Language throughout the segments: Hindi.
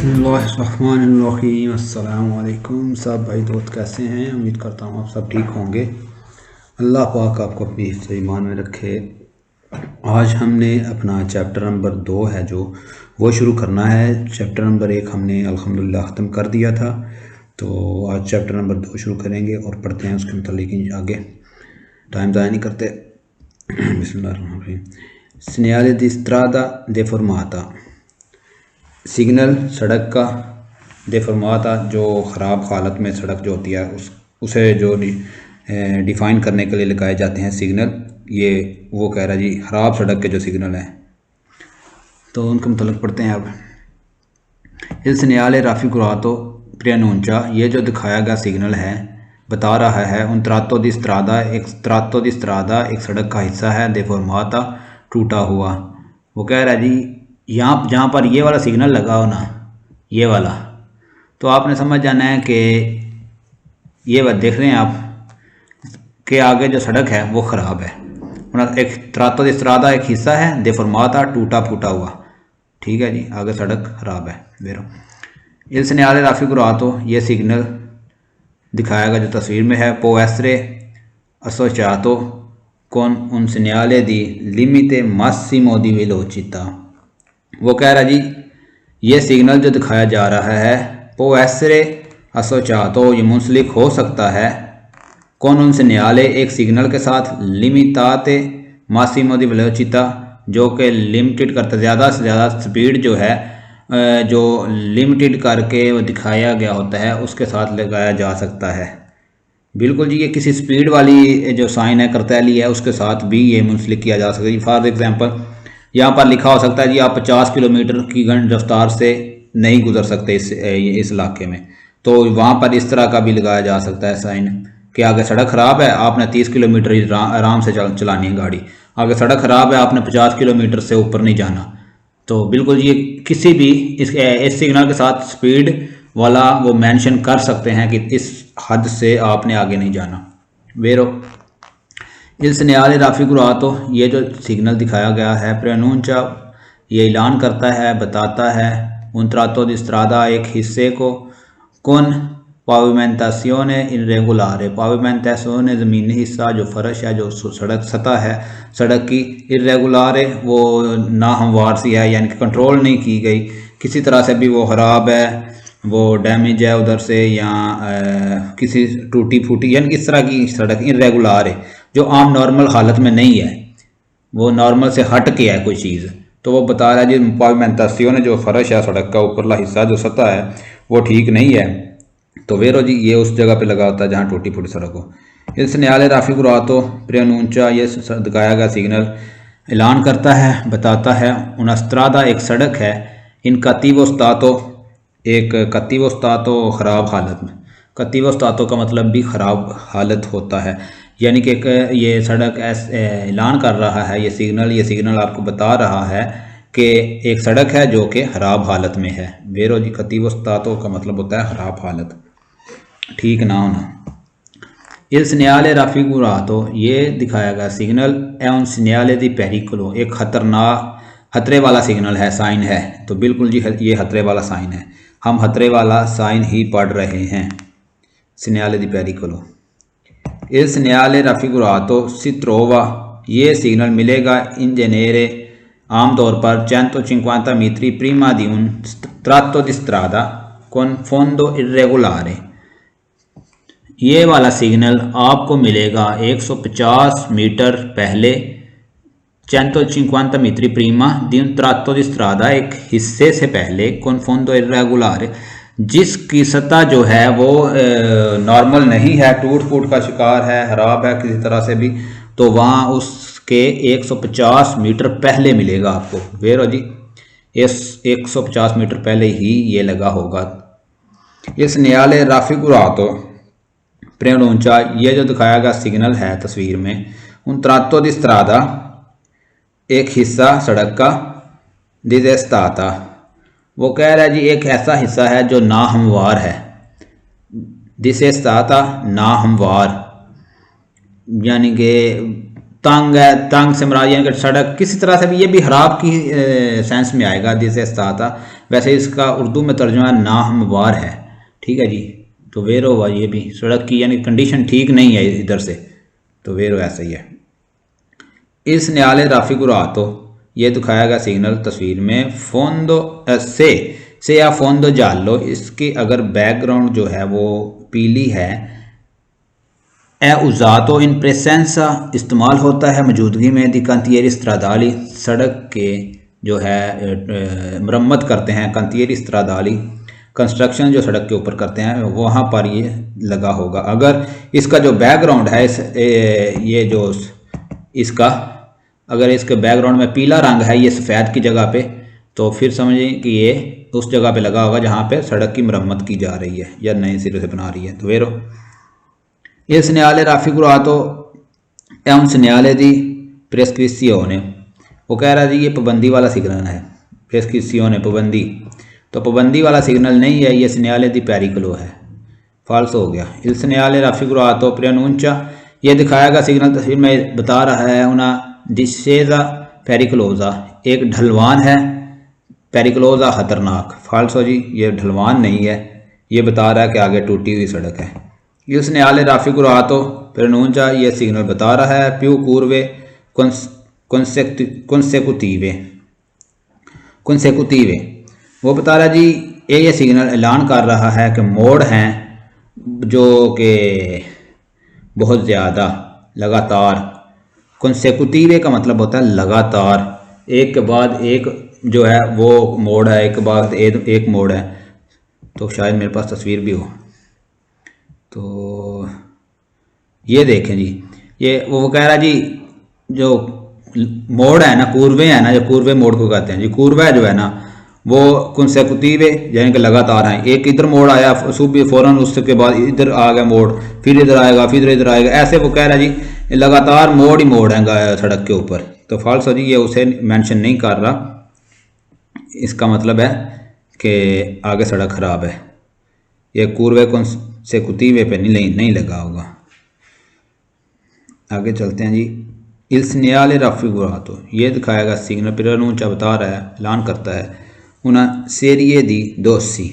बिस्मिल्लाहिर्रहमानिर्रहीम। अस्सलाम वालेकुम। सब भाई दोस्त कैसे हैं? उम्मीद करता हूँ आप सब ठीक होंगे। अल्लाह पाक आपको अपनी हिफ्ज़ ईमान में रखे। आज हमने अपना चैप्टर नंबर 2 है जो वो शुरू करना है। चैप्टर नंबर 1 हमने अल्हम्दुलिल्लाह ख़त्म कर दिया था, तो आज चैप्टर नंबर 2 शुरू करेंगे और पढ़ते हैं उसके मुतालिक आगे। टाइम ज़ाया नहीं करते। बिस्मिल्लाहिर्रहमानिर्रहीम। Segnale di strada deformata। Signal सड़क का, देफर्माता जो ख़राब हालत में सड़क जो होती है उसे जो डिफ़ाइन करने के लिए लगाए जाते हैं सिग्नल। ये वो कह रहा है जी ख़राब सड़क के जो सिग्नल हैं, तो उनके मतलब पढ़ते हैं अब। इस segnale raffigurato preannuncia, ये जो दिखाया गया सिग्नल है बता रहा है un tratto di strada एक सड़क का हिस्सा है, deformata टूटा हुआ। वो कह रहा है जी यहाँ जहाँ पर ये वाला सिग्नल लगा हो ना, ये वाला, तो आपने समझ जाना है कि ये बात देख रहे हैं आप कि आगे जो सड़क है वो ख़राब है। एक त्रातो दी स्ट्रादा एक हिस्सा है, देफर्माता टूटा फूटा हुआ, ठीक है जी, आगे सड़क ख़राब है। वेरो इल segnale raffigurato, ये सिग्नल दिखाया गया जो तस्वीर में है, può essere associato con un segnale di limite massimo di velocità। वो कह रहा जी ये सिग्नल जो दिखाया जा रहा है può essere associato, ये मुंसलिक हो सकता है con un segnale एक सिग्नल के साथ, limitate massimo di velocità जो कि लिमिटेड करता, ज़्यादा से ज़्यादा स्पीड जो है जो लिमिटेड करके वो दिखाया गया होता है उसके साथ लगाया जा सकता है। बिल्कुल जी, ये किसी स्पीड वाली जो साइन है करतैली है उसके साथ भी ये मुंसलिक किया जा सकता है। फॉर एग्जांपल यहाँ पर लिखा हो सकता है जी आप 50 किलोमीटर की रफ्तार से नहीं गुजर सकते इस इलाके में, तो वहाँ पर इस तरह का भी लगाया जा सकता है साइन कि आगे सड़क ख़राब है, आपने 30 किलोमीटर आराम से चलानी है गाड़ी, आगे सड़क ख़राब है, आपने 50 किलोमीटर से ऊपर नहीं जाना। तो बिल्कुल ये किसी भी इस सिग्नल के साथ स्पीड वाला वो मेंशन कर सकते हैं कि इस हद से आपने आगे नहीं जाना। वेरो इल segnale raffigurato, ये जो सिग्नल दिखाया गया है, preannuncia ये ऐलान करता है, बताता है, un tratto di strada एक हिस्से को, con pavimentazione irregolare, pavimentazione ज़मीनी हिस्सा जो फर्श है, जो सड़क सतह है सड़क की, irregolare वो नाहमवार सी है, यानी कि कंट्रोल नहीं की गई, किसी तरह से भी वो ख़राब है, वो डैमेज है उधर से, या किसी टूटी फूटी, यानी इस तरह की सड़क इर्रेगुलर है जो आम नॉर्मल हालत में नहीं है, वो नॉर्मल से हट के है कोई चीज़। तो वो बता रहा है जी पाविमेंटासियोन जो फर्श है सड़क का ऊपरला हिस्सा जो सतह है वो ठीक नहीं है, तो वेरो जी ये उस जगह पे लगा होता है जहाँ टूटी फूटी सड़क हो। इस segnale raffigurato preannuncia, ये दिखाया गया सिग्नल ऐलान करता है, बताता है, una strada एक सड़क है, in cattivo stato एक cattivo stato ख़राब हालत में, cattivo stato का मतलब भी ख़राब हालत होता है, यानी कि ये सड़क ऐलान कर रहा है, ये सिग्नल आपको बता रहा है कि एक सड़क है जो कि ख़राब हालत में है। वेरो जी cattivo stato का मतलब होता है ख़राब हालत, ठीक ना होना। इल segnale raffigurato, ये दिखाया गया signal è un segnale di pericolo, एक खतरे वाला सिग्नल है, साइन है, तो बिल्कुल जी ये खतरे वाला साइन है, हम खतरे वाला साइन ही पढ़ रहे हैं, segnale di pericolo। इल segnale raffigurato si trova, ये सिग्नल मिलेगा in genere आमतौर पर 150 metre prima di un tratto di strada con fondo irregolare, ये वाला सिग्नल आपको मिलेगा 150 मीटर पहले, 150 metre prima di un tratto di strada एक हिस्से से पहले, con fondo irregolare जिसकी सतह जो है वो नॉर्मल नहीं है, टूट फूट का शिकार है, खराब है किसी तरह से भी, तो वहाँ उसके 150 मीटर पहले मिलेगा आपको। वेरो जी इस 150 मीटर पहले ही ये लगा होगा। इस segnale raffigurato preannuncia, ये जो दिखाया गया सिग्नल है तस्वीर में, un tratto di strada एक हिस्सा सड़क का, disestata वो कह रहा है जी एक ऐसा हिस्सा है जो नाहमवार है, disestata नाहमवार यानी कि तंग है, तंग से मराद यानी कि सड़क किसी तरह से भी, ये भी खराब की सेंस में आएगा, disestata वैसे इसका उर्दू में तर्जुमा नाहमवार है, ठीक है जी। तो वेरो हुआ ये भी सड़क की, यानी कंडीशन ठीक नहीं है इधर से, तो वेरो ऐसा ही है। इस न्याले राफी को रातो ये दिखाया गया सिग्नल तस्वीर में फोंदो से या फोंदो जालो, इसकी अगर बैकग्राउंड जो है वो पीली है, ए उजातो इन प्रेसेंसा इस्तेमाल होता है मौजूदगी में, दी कंतियरी स्त्रादाली सड़क के जो है मरम्मत करते हैं, कंतियरी स्त्रादाली कंस्ट्रक्शन जो सड़क के ऊपर करते हैं वहाँ पर ये लगा होगा। अगर इसका जो बैकग्राउंड है ये जो इसका अगर इसके बैकग्राउंड में पीला रंग है, ये सफ़ेद की जगह पे, तो फिर समझें कि ये उस जगह पे लगा होगा जहाँ पे सड़क की मरम्मत की जा रही है या नए सिरे से बना रही है। तो वेरो इस न्याले राफी गुरातो एवं न्याले दी प्रेस्क्रिप्सियोने, वो कह रहा है जी ये पाबंदी वाला सिग्नल है, प्रेस्क्रिप्सियोने पाबंदी, तो पाबंदी वाला सिग्नल नहीं है, ये स्न्याले दी पेरिकलो है, फॉल्स हो गया। इस स्न्याले राफी गुरातो प्रियनूंचा ये दिखाया गया सिग्नल तस्वीर में बता रहा है उना डिसेजा पेरिकलोजा, एक ढलवान है, पेरिकलोजा खतरनाक, फॉल्स हो जी, ये ढलवान नहीं है, ये बता रहा है कि आगे टूटी हुई सड़क है। इसने आले राफी को रातो प्रनूंचा ये सिग्नल बता रहा है प्यू पूर्वे कंसेकुतीवे, वो बता रहा है जी ये सिग्नल ऐलान कर रहा है कि मोड़ हैं जो कि बहुत ज़्यादा लगातार, कंसेकुतीवे का मतलब होता है लगातार, एक के बाद एक जो है वो मोड़ है, एक के बाद एक मोड़ है। तो शायद मेरे पास तस्वीर भी हो, तो ये देखें जी, ये वो कह रहा है जी जो मोड़ है ना, कूर्वे है ना, जो कूर्वे मोड़ को कहते हैं जी, कूर्वा जो है ना वो कंसेकुतीवे यानी कि लगातार हैं, एक इधर मोड़ आया सुबह फ़ौरन उसके बाद इधर आ गया मोड़, फिर इधर आएगा, फिर इधर आएगा, ऐसे वो कह रहा है जी लगातार मोड़ ही मोड़ है सड़क के ऊपर। तो फॉल्स हो जी, ये उसे मेंशन नहीं कर रहा, इसका मतलब है कि आगे सड़क ख़राब है, ये कूर्वे कंसेकुतीवे पे नहीं लगा होगा। आगे चलते हैं जी। इस न्याले राफी गुरातो ये दिखाएगा सिग्नल पिरानूंचा बता रहा है, ऐलान करता है उना सेरिये दी दोस्ती,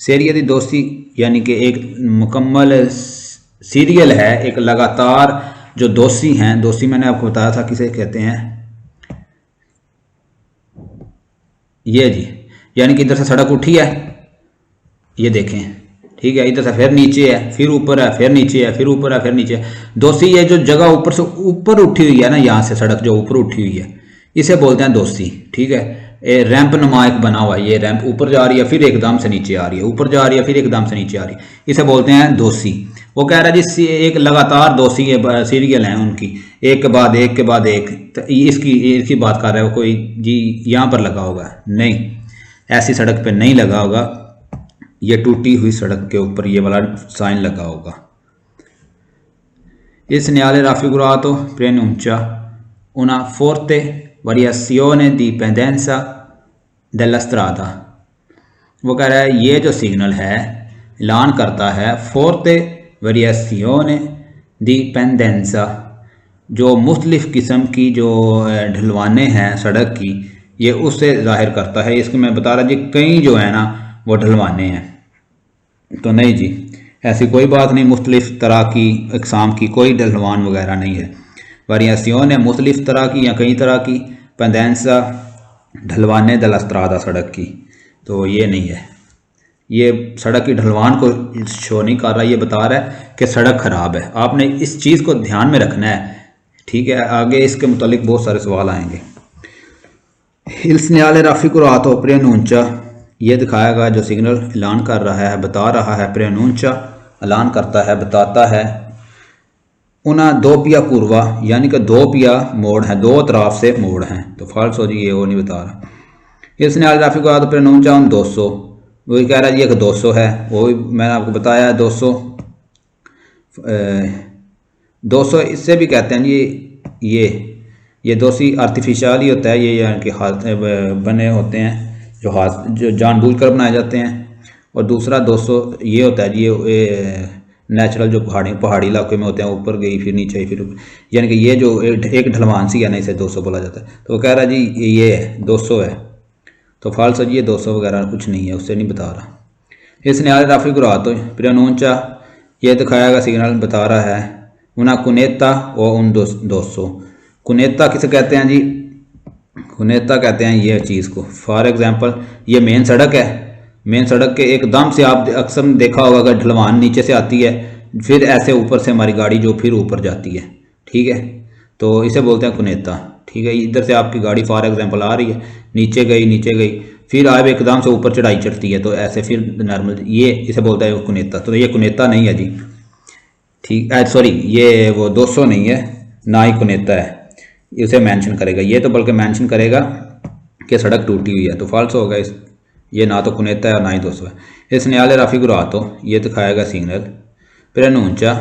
सेरिये दी दोस्ती यानी कि एक मुकम्मल सीरियल है, एक लगातार जो दोस्ती हैं, दोस्ती मैंने आपको बताया था किसे कहते हैं, ये जी, यानी कि इधर से सड़क उठी है, ये देखें, ठीक है, इधर से फिर नीचे है, फिर ऊपर है, फिर नीचे है, फिर ऊपर है, फिर नीचे है। दोस्ती ये जो जगह ऊपर से ऊपर उठी हुई है ना, यहाँ से सड़क जो ऊपर उठी हुई है इसे बोलते हैं दोस्ती, ठीक है। रैंप नुमा एक बना हुआ है, ये रैंप ऊपर जा रही है फिर एकदम से नीचे आ रही है, ऊपर जा रही है फिर एकदम से नीचे आ रही है, इसे बोलते हैं दोस्ती। वो कह रहा है जी एक लगातार दोस्ती सीरियल हैं उनकी, एक के बाद एक के बाद एक, तो इसकी बात कर रहा है वो, कोई जी यहाँ पर लगा होगा, नहीं, ऐसी सड़क पे नहीं लगा होगा, ये टूटी हुई सड़क के ऊपर ये वाला साइन लगा होगा। इस न्याले Rafi गुरातो प्रेनूंचा una forte variazione di pendenza della strada, वो कह रहा है ये जो सिग्नल है ऐलान करता है फोर्ते वेरिएशियोने दी पेंडेंसा, जो मुख्तलिफ किस्म की जो ढलवाने हैं सड़क की, ये उससे जाहिर करता है। इसको मैं बता रहा जी कई जो है ना वो ढलवाने हैं, तो नहीं जी ऐसी कोई बात नहीं, मुख्तलिफ तरह की इकसाम की कोई ढलवान वगैरह नहीं है। वेरिएशियोन है मुख्तलिफ तरह की या कई तरह की, पेंडेंसा ढलवाने दलस्त्रादा सड़क की, तो ये नहीं है, ये सड़क की ढलवान को शो नहीं कर रहा, ये बता रहा है कि सड़क ख़राब है। आपने इस चीज़ को ध्यान में रखना है, ठीक है। आगे इसके मुतालिक बहुत सारे सवाल आएंगे। इस न्याले राफी को रातो प्रेनूंचा ये दिखाएगा जो सिग्नल ऐलान कर रहा है, बता रहा है, प्रेनूंचा ऐलान करता है, बताता है, उना दो पिया कुरवा यानी कि दो पिया मोड़ है, दो तरफ से मोड़ हैं, तो फॉल्स हो जी, ये वो नहीं बता रहा। इसने आल राफी को आता प्रेनूंचा उन 200, वही कह रहा है जी कि 200 है, वो भी मैंने आपको बताया है 200 इससे भी कहते हैं जी ये 200 आर्टिफिशियल ही होता है, ये यानी कि हाथ बने होते हैं जो जानबूझकर बनाए जाते हैं, और दूसरा 200 ये होता है जी ये नेचुरल जो पहाड़ी इलाके में होते हैं, ऊपर गई फिर नीचे आई फिर, यानी कि ये जो एक ढलवान सी है ना, इसे 200 बोला जाता है। तो वो कह रहा है जी ये 200 है, तो फाल्सो जी ये 200 वगैरह कुछ नहीं है, उससे नहीं बता रहा। इस न्याय राफी गुरातो प्रनूंचा ये दिखाएगा सिग्नल बता रहा है उना कुनेता व उन 200। कुनेता किसे कहते हैं जी? कुनेता कहते हैं ये चीज़ को। फॉर एग्जांपल ये मेन सड़क है, मेन सड़क के एकदम से आप अक्सर देखा होगा अगर ढलवान नीचे से आती है फिर ऐसे ऊपर से हमारी गाड़ी जो फिर ऊपर जाती है, ठीक है, तो इसे बोलते हैं कुनेता। ठीक है, इधर से आपकी गाड़ी फॉर एग्जांपल आ रही है, नीचे गई फिर आप एकदम से ऊपर चढ़ाई चढ़ती है, तो ऐसे फिर नॉर्मल, ये इसे बोलता है कुनेता। तो ये कुनेता नहीं है जी, ठीक है, सॉरी ये वो 200 नहीं है, ना ही कुनेता है, उसे मेंशन करेगा ये, तो बल्कि मेंशन करेगा कि सड़क टूटी हुई है, तो फॉल्स होगा इस, ये ना तो कुनेता है और ना ही 200 है। इस न्यायालय राफी गुरातो ये दिखाएगा सिग्नल प्रनूंचा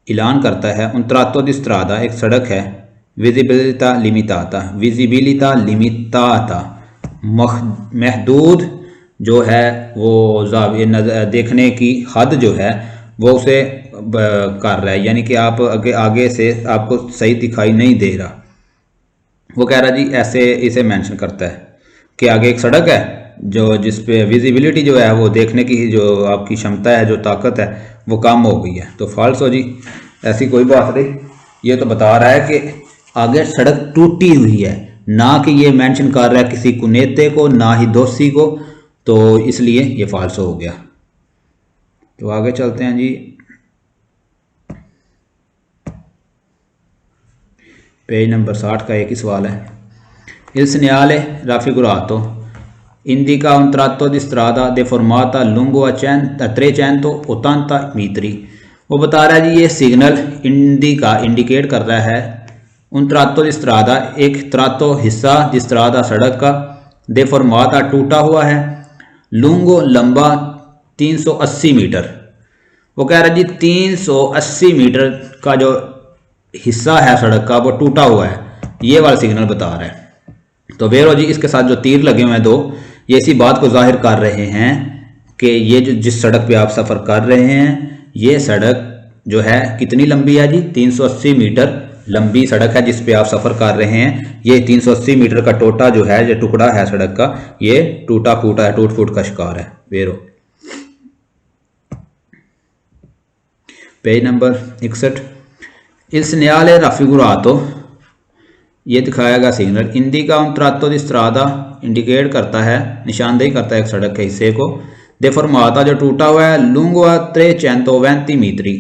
ऐलान करता है उन त्रातो दी स्ट्रादा एक सड़क है विजिबिलिटा लिमिटाता महदूद जो है वो देखने की हद जो है वो उसे कर रहा है, यानी कि आप आगे से आपको सही दिखाई नहीं दे रहा। वो कह रहा जी ऐसे इसे मेंशन करता है कि आगे एक सड़क है जो जिस पे विजिबिलिटी जो है वो देखने की जो आपकी क्षमता है, जो ताकत है वो कम हो गई है। तो फॉल्स हो जी, ऐसी कोई बात नहीं, ये तो बता रहा है कि आगे सड़क टूटी हुई है, ना कि ये मेंशन कर रहा है किसी कुनेते को, ना ही दोषी को, तो इसलिए ये फॉल्स हो गया। तो आगे चलते हैं जी, पेज नंबर 60 का एक ही सवाल है। Il segnale raffigurato indica un tratto di strada deformata lungo a 380 मीटरी। वो बता रहा है जी ये सिग्नल इंडिकेट कर रहा है उन त्रातो दी स्ट्रादा एक त्रातो हिस्सा दी स्ट्रादा सड़क का, देफॉर्माता टूटा हुआ है, लूंगो लंबा 380 मीटर। वो कह रहा है जी 380 मीटर का जो हिस्सा है सड़क का वो टूटा हुआ है, ये वाला सिग्नल बता रहा है। तो वेरो जी इसके साथ जो तीर लगे हुए हैं दो, ये इसी बात को जाहिर कर रहे हैं कि ये जो जिस सड़क पे आप सफ़र कर रहे हैं ये सड़क जो है कितनी लंबी है जी? 380 मीटर लंबी सड़क है जिस पे आप सफ़र कर रहे हैं। ये 380 मीटर का टोटा जो है, जो टुकड़ा है सड़क का, ये टूटा फूटा है, टूट फूट का शिकार है। वेरो page number 61। Il segnale raffigurato ये दिखाएगा सिग्नल इंडिका उन त्रातो दी स्ट्रादा इंडिकेट करता है, निशानदेही करता है एक सड़क के हिस्से को, देफॉर्माता जो टूटा हुआ है, लूंगो 320 मीटरी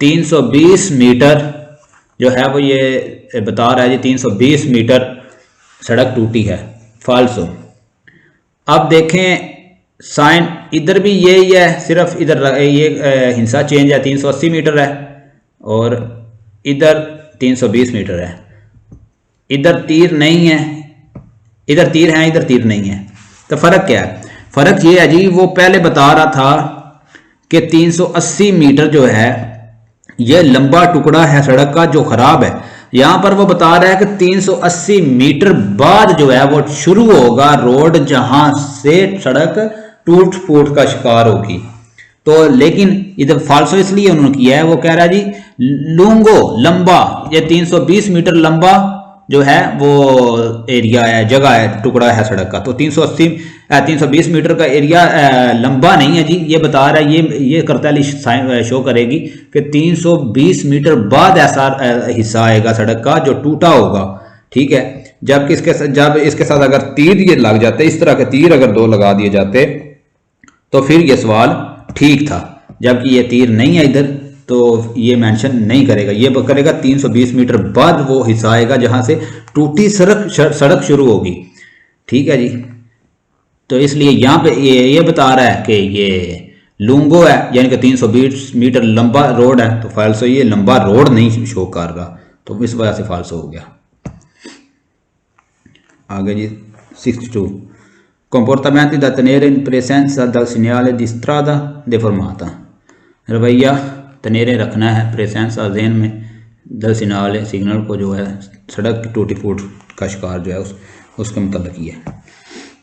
320 मीटर जो है वो ये बता रहा है जी 320 मीटर सड़क टूटी है। फाल्सो। अब देखें साइन इधर भी यही है, सिर्फ इधर ये हिस्सा चेंज है, 380 मीटर है और इधर 320 मीटर है। इधर तीर नहीं है, इधर तीर है, इधर तीर नहीं है, तो फर्क क्या है? फर्क ये है जी वो पहले बता रहा था कि 380 मीटर जो है ये लंबा टुकड़ा है सड़क का जो खराब है, यहां पर वो बता रहा है कि 380 मीटर बाद जो है वो शुरू होगा रोड जहां से सड़क टूट फूट का शिकार होगी। तो लेकिन इधर फाल्सो इसलिए उन्होंने किया है, वो कह रहा है जी लूंगो लंबा, ये 320 मीटर लंबा जो है वो एरिया है, जगह है, टुकड़ा है सड़क का। तो 320 मीटर का एरिया लंबा नहीं है जी, ये बता रहा है, ये करता है शो करेगी कि 320 मीटर बाद ऐसा हिस्सा आएगा सड़क का जो टूटा होगा। ठीक है, जब इसके साथ अगर तीर ये लग जाते, इस तरह के तीर अगर दो लगा दिए जाते तो फिर ये सवाल ठीक था, जबकि ये तीर नहीं है इधर तो ये मेंशन नहीं करेगा, ये करेगा 320 मीटर बाद वो हिस्सा आएगा जहां से टूटी सड़क शुरू होगी। ठीक है जी, तो इसलिए यहाँ पे ये बता रहा है कि ये लूंगो है, यानी कि 320 मीटर लंबा रोड है, तो फाल्सो ये लंबा रोड नहीं शो कर रहा, तो इस वजह से फाल्सो हो गया। आगे जी 62 comportamenti da tenere in presenza dal segnale di strada deformata। रवैया तनेरे रखना है प्रेसेंसा जहन में दल सिग्नल को जो है सड़क की टूटी फूट का शिकार जो है उसके मतलब ही है।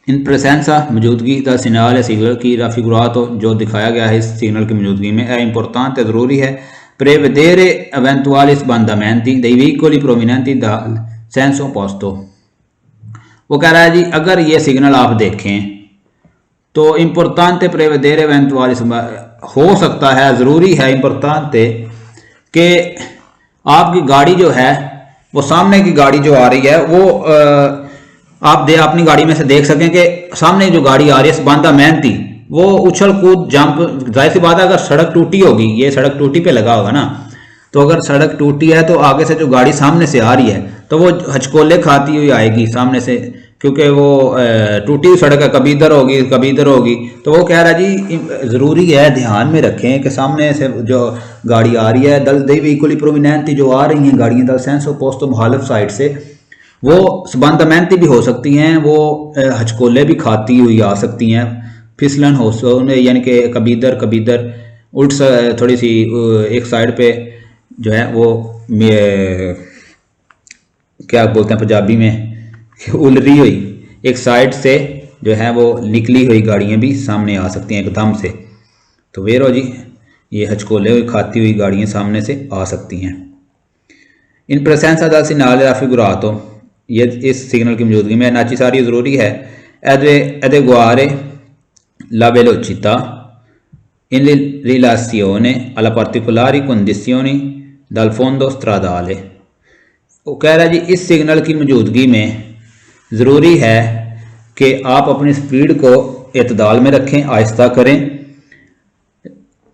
इन प्रेसेंसा मौजूदगी दल सिग्नल की राफिगुरातो जो दिखाया गया है इस सिग्नल की मौजूदगी में है इम्पोर्टेंट ज़रूरी है prevedere eventuali sbandamenti dei veicoli provenienti dal senso opposto। वो कह रहा है जी अगर ये सिग्नल आप देखें तो इम्पोर्टेंट प्रेवेदेरे एवेंटुअली, हो सकता है, ज़रूरी है, इम्पोर्टेंट कि आपकी गाड़ी जो है वो सामने की गाड़ी जो आ रही है वो आप अपनी गाड़ी में से देख सकें कि सामने जो गाड़ी आ रही है बांदा मेहनती वो उछल कूद जंप, जाहिर सी बात है अगर सड़क टूटी होगी, ये सड़क टूटी पे लगा होगा ना, तो अगर सड़क टूटी है तो आगे से जो गाड़ी सामने से आ रही है तो वो हचकोले खाती हुई आएगी सामने से, क्योंकि वो टूटी हुई सड़क है, कभी इधर होगी कभी इधर होगी। तो वो कह रहा जी ज़रूरी है ध्यान में रखें कि सामने से जो गाड़ी आ रही है दल दे व्हीकली प्रोमिनेंट जो आ रही हैं गाड़ियाँ दल सेंस ऑपोस्ट मुखालिफ साइड से, वो सबंधमेंटी भी हो सकती हैं, वो हचकोले भी खाती हुई आ सकती हैं, फिसलन हो यानी कि कभी इधर उल्ट थोड़ी सी एक साइड पे जो है वो क्या बोलते हैं पंजाबी में उलरी हुई एक साइड से जो है वो निकली हुई गाड़ियाँ भी सामने आ सकती हैं एकदम से। तो वेरो जी ये हचकोले हुई खाती हुई गाड़ियाँ सामने से आ सकती हैं। इन प्रेसेंसा दा सिग्नale raffigurato, ये इस सिग्नल की मौजूदगी में नेसेसरी ज़रूरी है adeguare la velocità in relazione alla particolari condizioni dal fondo stradale। वो कह रहा है जी इस सिग्नल की मौजूदगी में ज़रूरी है कि आप अपनी स्पीड को एतदाल में रखें, आहिस्ता करें।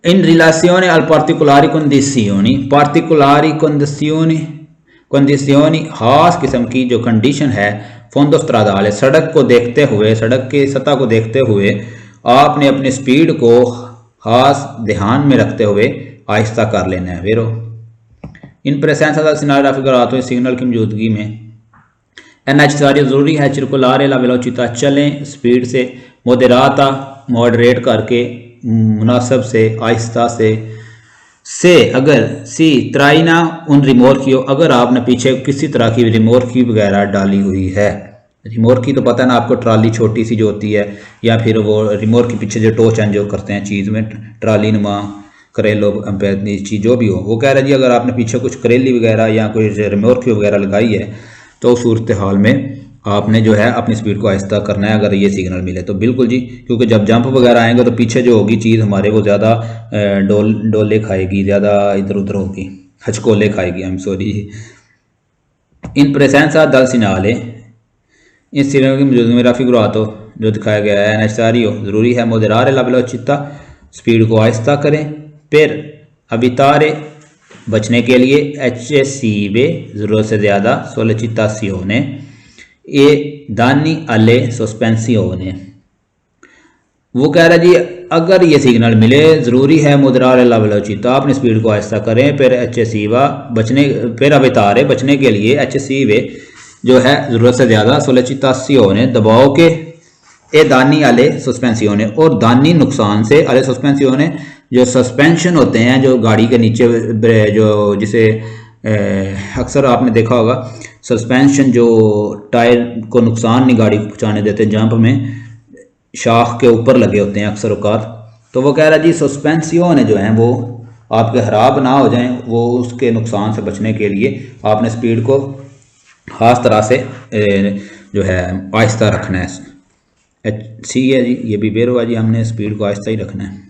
इन रिलेशियोने अल पार्टिकुलारी कंडीशनी खास किस्म की जो कंडीशन है फोंदो स्ट्रादाले, सड़क को देखते हुए, सड़क की सतह को देखते हुए आपने अपनी स्पीड को खास ध्यान में रखते हुए आहिस्ता कर लेना है। वेरो इन प्रेसेंसा दा सिग्नale raffigurato, इस सिग्नल की मौजूदगी में नेसेसरी ज़रूरी है circolare la velocità, चलें स्पीड से, मोदेराता मॉडरेट करके, मुनासिब से, आहिस्ता से अगर सी त्राइना उन रिमोर्कियो, अगर आपने पीछे किसी तरह की रिमोर्की वगैरह डाली हुई है, रिमोर्की तो पता है ना आपको, ट्राली छोटी सी जो होती है, या फिर वो रिमोट के पीछे जो टोच हैं जो करते हैं चीज़ में, ट्राली नुमा करेलो चीज़ जो भी हो। वो कह रहा है जी अगर आपने पीछे कुछ करेली वगैरह या कोई रिमोर्की वगैरह लगाई है तो सूरत हाल में आपने जो है अपनी स्पीड को आहिस्ता करना है अगर ये सिग्नल मिले तो। बिल्कुल जी, क्योंकि जब जंप वगैरह आएंगे तो पीछे जो होगी चीज़ हमारे वो ज़्यादा डोले खाएगी, ज़्यादा इधर उधर होगी, हचकोले खाएगी। आई एम सॉरी। इन प्रेसेंसा दल सिग्नले, इस सिग्नल की मौजूदगी में raffigurato जो दिखाया गया है नेसेसरी हो, ज़रूरी है moderare la velocità, स्पीड को आहिस्ता करें। फिर evitare बचने के लिए eccessive ज़रूरत से ज़्यादा sollecitazione e danni alle sospensione। वो कह रहा है जी अगर ये सिग्नल मिले ज़रूरी है moderare la velocità, अपनी स्पीड को आहिस्ता करें। फिर eccessiva बचने, फिर evitare बचने के लिए, eccessive जो है ज़रूरत से ज़्यादा, sollecitazione दबाव के, ए दानी आले सस्पेंसियोने और दानी नुकसान से, आले सस्पेंसियोने जो सस्पेंशन होते हैं जो गाड़ी के नीचे जो जिसे अक्सर आपने देखा होगा सस्पेंशन जो टायर को नुकसान नहीं गाड़ी को पहुँचाने देते, जंप में शाख के ऊपर लगे होते हैं अक्सर औकात। तो वो कह रहा है जी सस्पेंसियोने जो हैं वो आपके ख़राब ना हो जाएं, वो उसके नुकसान से बचने के लिए आपने स्पीड को ख़ास तरह से जो है आहिस्ता रखना है। सी है जी, ये भी बेरो है जी, हमने स्पीड को आहिस्ता ही रखना है।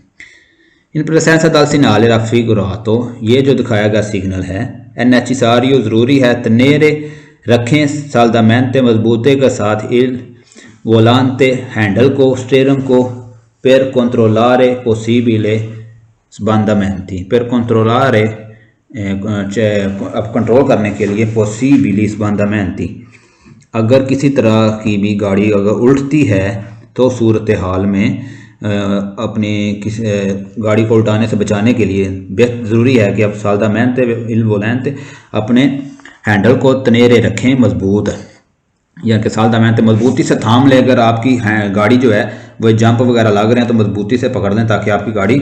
इन प्रेसेंसा दल सिग्नale raffigurato, ये जो दिखाया गया सिग्नल है, è necessario ज़रूरी है, tenere रखें saldamente मजबूती के साथ il volante हैंडल को, स्टीयरिंग को, per controllare possibile sbandamenti, per controllare अब कंट्रोल करने के लिए possibili sbandamenti, अगर किसी तरह की भी गाड़ी अगर उल्टती है तो सूरत हाल में अपनी किसी गाड़ी को उल्टाने से बचाने के लिए ज़रूरी है कि आप साल्दामेंट इल वोलेंट अपने हैंडल को तनेरे रखें मजबूत, या कि साल्दामेंट मजबूती से थाम ले। अगर आपकी गाड़ी जो है वो जंप वगैरह लग रहे हैं तो मजबूती से पकड़ लें ताकि आपकी गाड़ी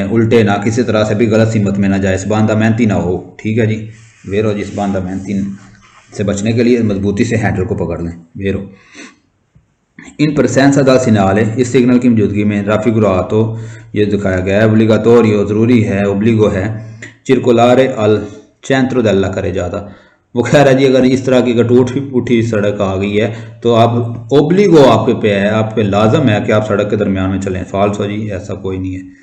उल्टे ना, किसी तरह से भी गलत सीमत में ना जाए, सबांदामेंती ना हो। ठीक है जी, वेरो जी, सबांदामेंती से बचने के लिए मजबूती से हैंडल को पकड़ लें। वेरो इन प्रेसेंसा दल सिग्नale, इस सिग्नल की मौजूदगी में raffigurato ये दिखाया गया है, obbligatorio ज़रूरी है, obligo है, circolare al centro della carreggiata, वो कह रहा है जी अगर इस तरह की टूटी फूटी सड़क आ गई है तो आप ओब्लिगो आपके पे है, आप पे लाजम है कि आप सड़क के दरमियान में चलें। फाल्स हो जी, ऐसा कोई नहीं है।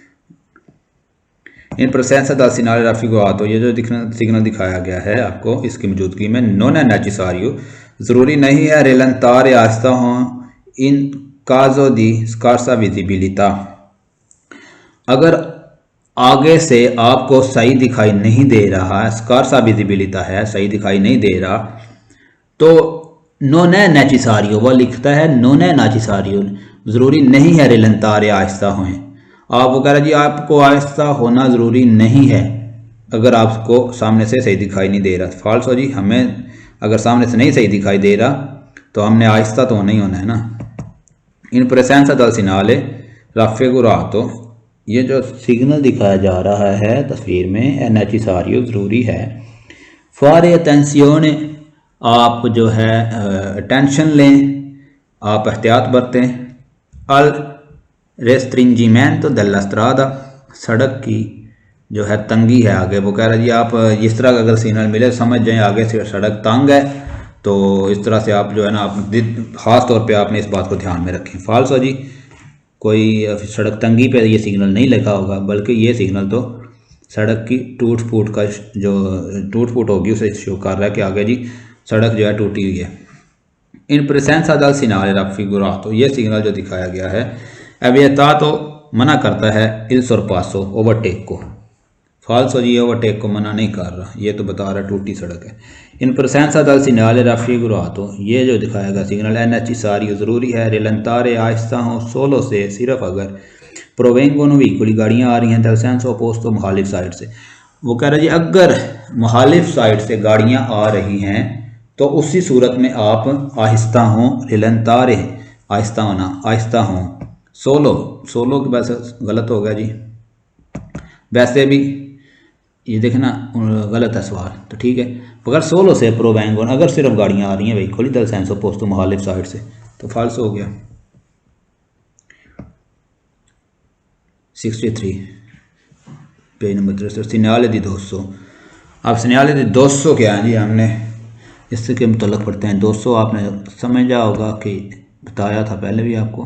इन प्रेसेंस द सिग्नल रफीगो, तो ये जो सिग्नल दिखाया गया है आपको इसकी मौजूदगी में नॉन है नेसेसरी, ज़रूरी नहीं है रेलंतार आहिस्ता हों इन काजो दी स्कारसा विजिबिलिटा, अगर आगे से आपको सही दिखाई नहीं दे रहा है, स्कारसा विजिबिलिटा है, सही दिखाई नहीं दे रहा, तो नॉन है नेसेसरी, वो लिखता है नॉन है नेसेसरी, ज़रूरी नहीं है रेलंतार आहिस्ता हों। आप वो कह रहे जी आपको आहिस्ता होना ज़रूरी नहीं है अगर आपको सामने से सही दिखाई नहीं दे रहा। फॉल्स हो जी, हमें अगर सामने से नहीं सही दिखाई दे रहा तो हमने आहिस्ता तो नहीं होना है ना। इन प्रेसेंस दल सिनाले राफेगुरातो, ये जो सिग्नल दिखाया जा रहा है तस्वीर में नेसेसरी ज़रूरी है। फॉर अटेंशन, आप जो है अटेंशन लें, आप एहतियात बरतें। अल रेस्ट्रिंजीमेंटो देला स्ट्रादा, सड़क की जो है तंगी है आगे। वो कह रहा है जी आप इस तरह का अगर सिग्नल मिले समझ जाएं आगे से सड़क तंग है, तो इस तरह से आप जो है ना आप ख़ास तौर पे आपने इस बात को ध्यान में रखें। फाल्स हो जी, कोई सड़क तंगी पे ये सिग्नल नहीं लिखा होगा, बल्कि ये सिग्नल तो सड़क की टूट फूट का जो टूट फूट होगी उसे शो कर रहा है कि आगे जी सड़क जो है टूटी हुई है। इन प्रेसेंस दल सिनारे रफीगुरा, तो ये सिग्नल जो दिखाया गया है अवियता तो मना करता है इल सरपासो, ओवरटेक को। फाल्सो जी, ओवरटेक को मना नहीं कर रहा, ये तो बता रहा टूटी सड़क है। इन प्रेसेंस दल सिनारे रफीगुरा, तो ये जो दिखाया गया सिग्नल नेसेसरी ज़रूरी है रेलंतारे आहिस्ता हों सोलो से, सिर्फ अगर प्रोवेंगो व्हीकुल गाड़ियाँ आ रही हैं दल सेंस अपोज तो मुखालिफ साइड से। वो कह रहा जी अगर मुखालिफ साइड से गाड़ियाँ आ रही हैं तो उसी सूरत में आप आहिस्ता हों, रेलंतारे आहिस्ता होना, आहिस्ता हों। सोलो, सोलो के वैसे गलत हो गया जी, वैसे भी ये देखना गलत है सवाल, तो ठीक है। अगर सोलो से प्रोवेंगो, अगर सिर्फ गाड़ियाँ आ रही हैं व्हीकुल दल सेंस अपोज तो मुखालिफ साइड से, तो फाल्स हो गया। 63 पेज नंबर 63 सिग्नल दी 200। अब सिग्नल दी 200 क्या है जी, हमने इससे के मुतल्लिक़ पढ़ते हैं। 200 आपने समझा होगा कि बताया था पहले भी आपको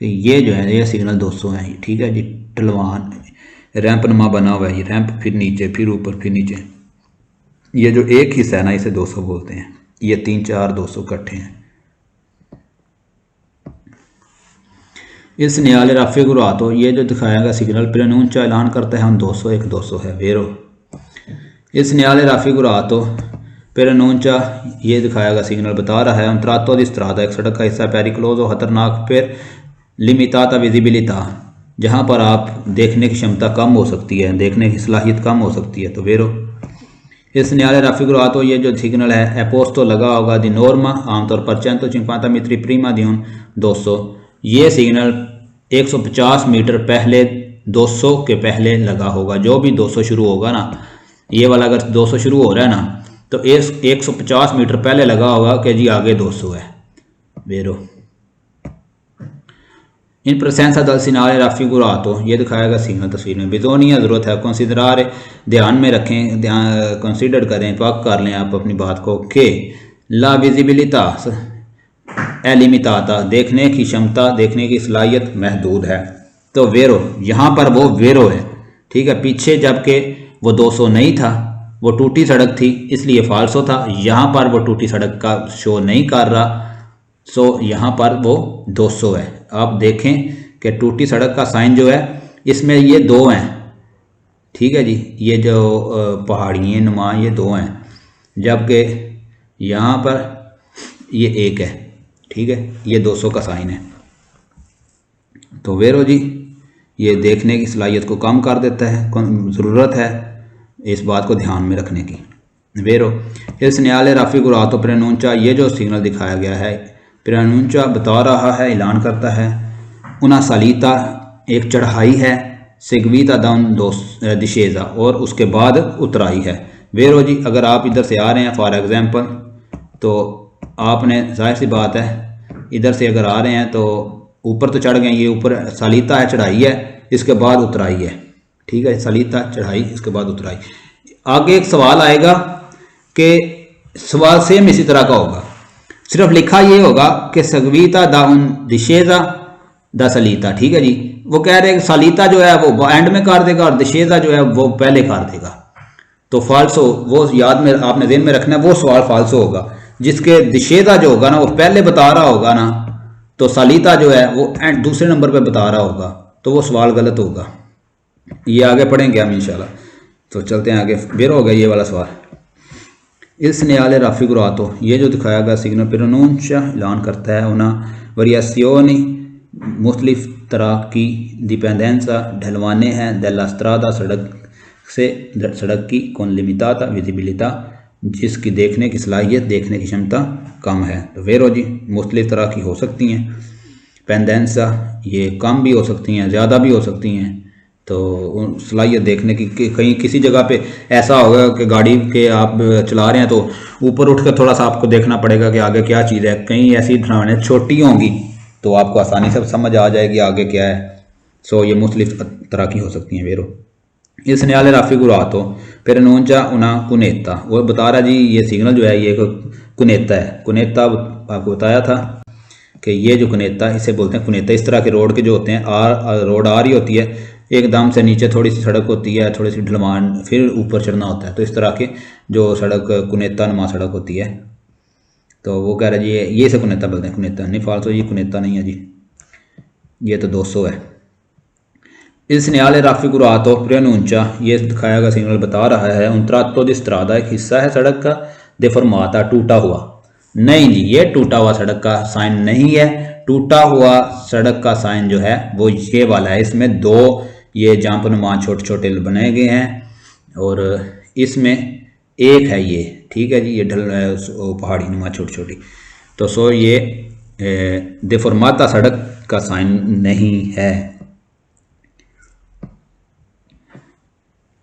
कि ये जो है ये सिग्नल 200 है, ठीक है जी। ढलवान रैंप नुमा बना हुआ है, ये रैंप फिर नीचे फिर ऊपर फिर नीचे, ये जो एक हिस्सा है ना इसे 200 बोलते हैं। ये 3 4 200 इकट्ठे हैं। इस न्याले राफे गुरा, तो ये जो दिखाया गया सिग्नल प्रनूंचा ऐलान करता है हम 200 एक 200 है वेरो। इस न्याले राफे गुरा तो प्रनूंचा ये दिखाया गया सिग्नल बता रहा है हम त्रातो दी स्ट्रादा, एक सड़क का हिस्सा पेरिक्लोज और खतरनाक फिर लिमिटाता विजिबिलिटा, जहाँ पर आप देखने की क्षमता कम हो सकती है, देखने की सलाहियत कम हो सकती है, तो वेरो। इस न्याले राफी गुरा, तो ये जो सिग्नल है एपोस्तो लगा होगा दी नॉर्मा, आमतौर पर 150 मीटर प्रीमा दियोन 200, ये सिग्नल 150 मीटर पहले 200 के पहले लगा होगा। जो भी 200 शुरू होगा ना, ये वाला अगर 200 शुरू हो रहा है ना तो 150 मीटर पहले लगा होगा कि जी आगे 200 है, वेरो। इन प्रेसेंसा दल सिनारे राफी गुरा, तो ये दिखाया गया सिग्नल तस्वीर में बिजोनिया ज़रूरत है कंसिडरार, ध्यान में रखें, ध्यान कंसिडर करें, पक कर लें आप अपनी बात को कि ला विजिबिलिटा एलिमिटाता, देखने की क्षमता देखने की सलाहियत महदूद है, तो वेरो यहाँ पर वो वेरो है, ठीक है। पीछे जबकि वो 200 नहीं था, वो टूटी सड़क थी इसलिए फाल्सो था, यहाँ पर वो टूटी सड़क का शो नहीं कर रहा, सो यहाँ पर वो 200 है। आप देखें कि टूटी सड़क का साइन जो है इसमें ये 2 हैं, ठीक है जी, ये जो पहाड़ियाँ नुमा ये 2 हैं, जबकि यहाँ पर ये 1 है, ठीक है, ये 200 का साइन है, तो वेरो जी ये देखने की सलाहियत को कम कर देता है, ज़रूरत है इस बात को ध्यान में रखने की, वेरो। इस न्याले राफी गुरा, तो प्रनूंचा ये जो सिग्नल दिखाया गया है प्रनूंचा बता रहा है, ऐलान करता है उना सालीता एक चढ़ाई है, सिगवीता दाउन दिशेजा और उसके बाद उतराई है, वेरो जी। अगर आप इधर से आ रहे हैं फॉर एग्जांपल, तो आपने जाहिर सी बात है इधर से अगर आ रहे हैं तो ऊपर तो चढ़ गए, ये ऊपर सालीता है चढ़ाई है, इसके बाद उतराई है, ठीक है, सालीता चढ़ाई इसके बाद उतराई। आगे एक सवाल आएगा कि सवाल सेम इसी तरह का होगा, सिर्फ लिखा ये होगा कि सगवीता दा उन दिशेजा दा सलीता। ठीक है जी, वो कह रहे हैं कि सलीता जो है वो एंड में कर देगा और दिशेजा जो है वो पहले कर देगा। तो फाल्सो वो याद में आपने ज़हन में रखना है, वो सवाल फाल्सो होगा। जिसके दिशेजा जो होगा ना वो पहले बता रहा होगा ना, तो सलीता जो है वो एंड दूसरे नंबर पे बता रहा होगा, तो वो सवाल गलत होगा। ये आगे पढ़ेंगे हम इंशाल्लाह। तो चलते हैं आगे। फिर हो गया ये वाला सवाल। इस न्यायालय राफी गुरातो, ये जो दिखाया गया सिग्नल प्रनूंशा ऐलान करता है उना वरियासियोनी मुख्तलिफ तरह की डिपेंडेंसा ढलवाने हैं दella strada सड़क से, सड़क की कौन लिमिटाता विजिबिलिटा जिसकी देखने की सलाहियत, देखने की क्षमता कम है। तो वेरो जी मुख्तलिफ तरह की हो सकती हैं, पेंडेंसा ये कम भी हो सकती हैं, ज़्यादा भी हो सकती हैं। तो सलाहियत देखने की कहीं किसी जगह पे ऐसा होगा कि गाड़ी के आप चला रहे हैं तो ऊपर उठ कर थोड़ा सा आपको देखना पड़ेगा कि आगे क्या चीज़ है। कहीं ऐसी ढलानें छोटी होंगी तो आपको आसानी से समझ आ जाएगी आगे क्या है। सो ये मुख्तलिफ तरह की हो सकती हैं। वेरो इस न्यायालय राफी गुरातो फिर नूंचा उना कुनेता, वो बता रहा जी ये सिग्नल जो है ये कुनेता है। कुनेता आपको बताया था कि ये जो कुनेता इसे बोलते हैं कुनेता। इस तरह के रोड के जो होते हैं रोड आ रही होती है, एकदम से नीचे थोड़ी सी सड़क होती है, थोड़ी सी ढलवान, फिर ऊपर चढ़ना होता है। तो इस तरह के जो सड़क कुनेता नुमा सड़क होती है, तो वो कह रहा है जी ये से कुनेता बोलते हैं। कुनेता नहीं फाल्सो, ये कुनेता नहीं है जी, ये तो 200 है। इस न्यायालय राफी गुरातो प्रनूंचा, ये दिखाया गया सिग्नल बता रहा है उन त्रातो दी स्त्रादा एक हिस्सा है सड़क का देफर्माता टूटा हुआ। नहीं जी ये टूटा हुआ सड़क का साइन नहीं है। टूटा हुआ सड़क का साइन जो है वो ये वाला है। इसमें दो ये जंप नुमा छोटे छोटे बनाए गए हैं और इसमें एक है ये, ठीक है जी, ये पहाड़ी नुमा छोटी छोटी। तो सो ये देफर्माता सड़क का साइन नहीं है।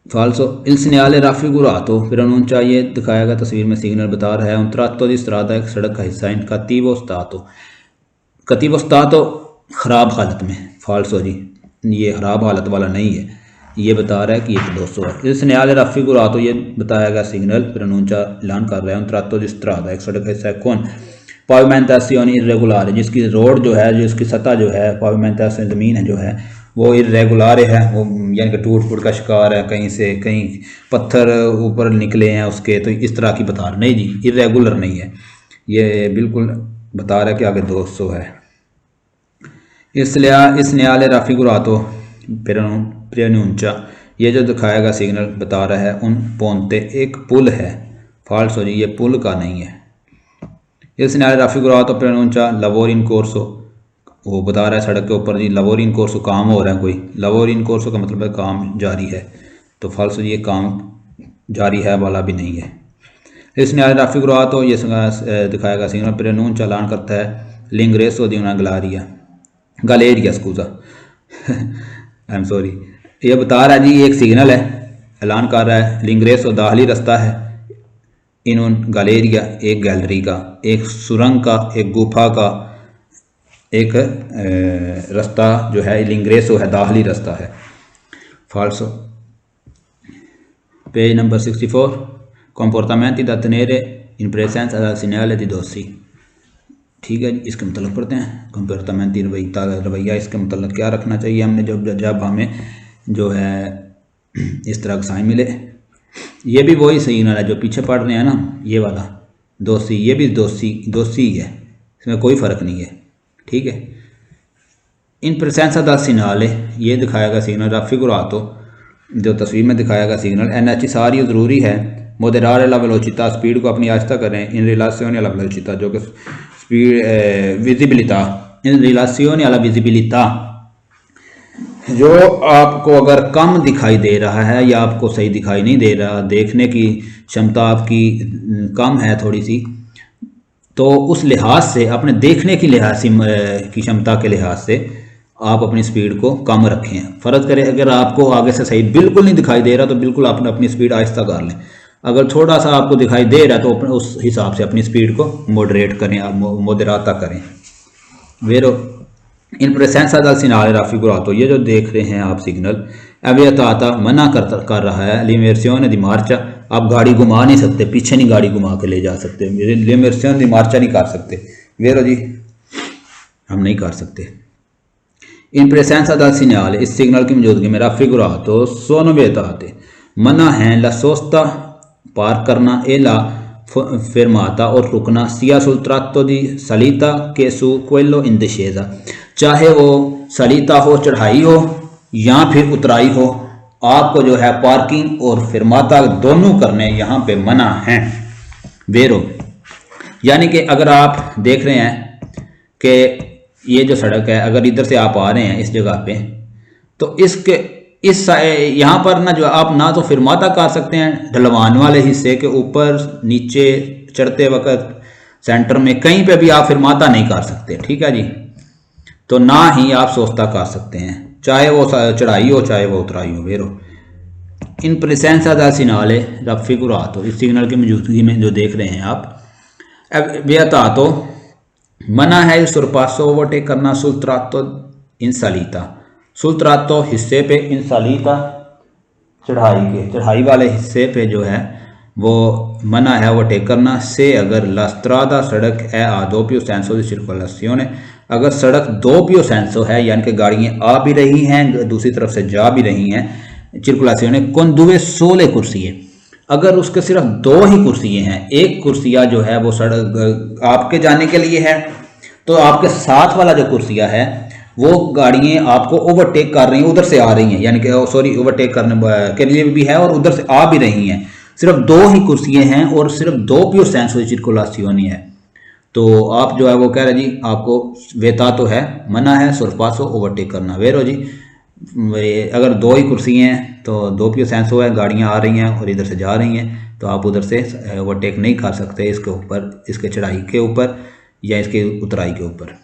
फाल्सो इस न्यायालय राफी गुरातो फिर अनूंचा, ये दिखाया गया तस्वीर में सिग्नल बता रहा है उन त्रातो दी स्त्रादा एक सड़क का हिस्सा इनका कतीवस्तातो खराब हालत में। फाल्सो जी ये खराब हालत वाला नहीं है, ये बता रहा है कि ये 200 है। इस न्यायालय राफी गुरातो ये बताया गया सिग्नल फिर अनूंचा ऐलान कर रहा है उन त्रातो दी स्त्रादा एक सड़क का हिस्सा कौन पाविमेंटासियोन इर्रेगुलर है, जिसकी रोड जो है, जिसकी सतह जो है पाविमेंटासियोन ज़मीन है जो है वो इर्रेगुलर है, वो यानी कि टूट फूट का शिकार है, कहीं से कहीं पत्थर ऊपर निकले हैं उसके, तो इस तरह की बता रहा नहीं जी, इर्रेगुलर नहीं है, ये बिल्कुल बता रहा है कि आगे 200 है। इस न्यायालय राफी गुरातो प्रेनुंचा, ये जो दिखाएगा सिग्नल बता रहा है उन पोंते एक पुल है। फाल्सो जी ये पुल का नहीं है। इस न्यायालय राफी गुरातो प्रेनुंचा लवोर इन कोर्सो, वो बता रहा है सड़क के ऊपर जी लवोर इन कोर्सो काम हो रहा है कोई। लवोर इन कोर्सो का मतलब है काम जारी है, तो फाल्सो जी ये काम जारी है वाला भी नहीं है। इस न्यायालय राफी गुरातो ये दिखाएगा सिग्नल प्रेनुंचा ऐलान करता है लिंग्रेसो दी una गलेरिया स्कूजा आई एम सॉरी, ये बता रहा है जी एक सिग्नल है, ऐलान कर रहा है लिंग्रेसो दाखिली रास्ता है, इन गलेरिया एक गैलरी का, एक सुरंग का, एक गुफा का, एक रास्ता जो है लिंग्रेसो है, दाखिली रास्ता है। फाल्सो page number 64 comportamenti da tenere in presenza del segnale di dossi। ठीक है जी, इसके मतलब पढ़ते हैं कंपेरतामेंटी रवैया, इसके मतलब क्या रखना चाहिए हमने जब हमें जो है इस तरह का साइन मिले। ये भी वही सिग्नल है जो पीछे पढ़ रहे हैं ना, ये वाला दोसी, ये भी दोसी है, इसमें कोई फ़र्क नहीं है। ठीक है, इन प्रेसेंसा दा सिग्नल ये दिखाएगा सिग्नल राफी गुरातो, जो तस्वीर में दिखाएगा सिग्नल एनएच सारी ज़रूरी है। मोदेरार ला वेलोचिता, स्पीड को अपनी आहिस्ता करें। इन रिलासियोने ला वेलोचिता, जो कि स्पीड विजिबिलिटा, इन रिलासियोने ला विजिबिलिटा, जो आपको अगर कम दिखाई दे रहा है या आपको सही दिखाई नहीं दे रहा, देखने की क्षमता आपकी कम है थोड़ी सी, तो उस लिहाज से अपने देखने की लिहाज की क्षमता के लिहाज से आप अपनी स्पीड को कम रखें। फ़र्ज करें अगर आपको आगे से सही बिल्कुल नहीं दिखाई दे रहा तो बिल्कुल आप अपनी स्पीड आहिस्ता कर लें। अगर थोड़ा सा आपको दिखाई दे रहा है तो उस हिसाब से अपनी स्पीड को मॉडरेट करें, मोदराता करें। वेरो इन प्रेसेंसा दा सिग्नल राफी गुरातो, ये जो देख रहे हैं आप सिग्नल, अब यह आता मना कर रहा है लिमेरसियोन दी मार्चा, आप गाड़ी घुमा नहीं सकते, पीछे नहीं गाड़ी घुमा के ले जा सकते, लिमेरसियोन दी मार्चा नहीं कर सकते, वेरो जी हम नहीं कर सकते। इन प्रेसेंसा दा सिग्नल, इस सिग्नल की मौजूदगी में raffigurato sono vietate, मना है ला सोस्ता पार करना, ए ला fermata और रुकना, sia sul tratto di salita che su quello in discesa, चाहे वो सलीता हो चढ़ाई हो या फिर उतराई हो, आपको जो है पार्किंग और फिरमाता दोनों करने यहाँ पे मना हैं। वेरो यानी कि अगर आप देख रहे हैं कि ये जो सड़क है, अगर इधर से आप आ रहे हैं इस जगह पे, तो इस यहाँ पर ना जो आप ना तो फिरमाता कर सकते हैं ढलवान वाले हिस्से के ऊपर, नीचे चढ़ते वक्त सेंटर में कहीं पे भी आप फिरमाता नहीं कर सकते, ठीक है जी। तो ना ही आप सोस्ता कर सकते हैं, चाहे वो चढ़ाई हो चाहे वो उतराई हो। वेरो इन प्रेसेंसा दा सिग्नale raffigurato, इस सिग्नल की मौजूदगी में जो देख रहे हैं आप, vietato मना है इस sorpasso ओवरटेक करना sul tratto in salita, sul tratto हिस्से पे, in salita चढ़ाई वाले हिस्से पे जो है वो मना है ओवरटेक करना, से अगर la strada सड़क है a doppio senso di circolazione, अगर सड़क दोपियो सेंसो है यानी कि गाड़ियाँ आ भी रही हैं दूसरी तरफ से जा भी रही हैं, चिरकुलासियोने con due sole कुर्सियाँ, अगर उसके सिर्फ दो ही कुर्सियाँ हैं, एक कुर्सिया जो है वो सड़क आपके जाने के लिए है, तो आपके साथ वाला जो कुर्सिया है वो गाड़ियाँ आपको ओवरटेक कर रही हैं, उधर से आ रही हैं, यानी कि सॉरी ओवरटेक करने के लिए भी है और उधर से आ भी रही हैं, सिर्फ दो ही कुर्सियाँ हैं और सिर्फ दोपियो सेंसो चिरकुलासियोनी है। तो आप जो है वो कह रहे जी आपको वेता तो है, मना है sorpasso ओवरटेक करना। वेरो जी अगर दो ही कुर्सियाँ हैं तो दोपियो सेंसो है, गाड़ियाँ आ रही हैं और इधर से जा रही हैं, तो आप उधर से ओवरटेक नहीं कर सकते इसके ऊपर, इसके चढ़ाई के ऊपर या इसके उतराई के ऊपर।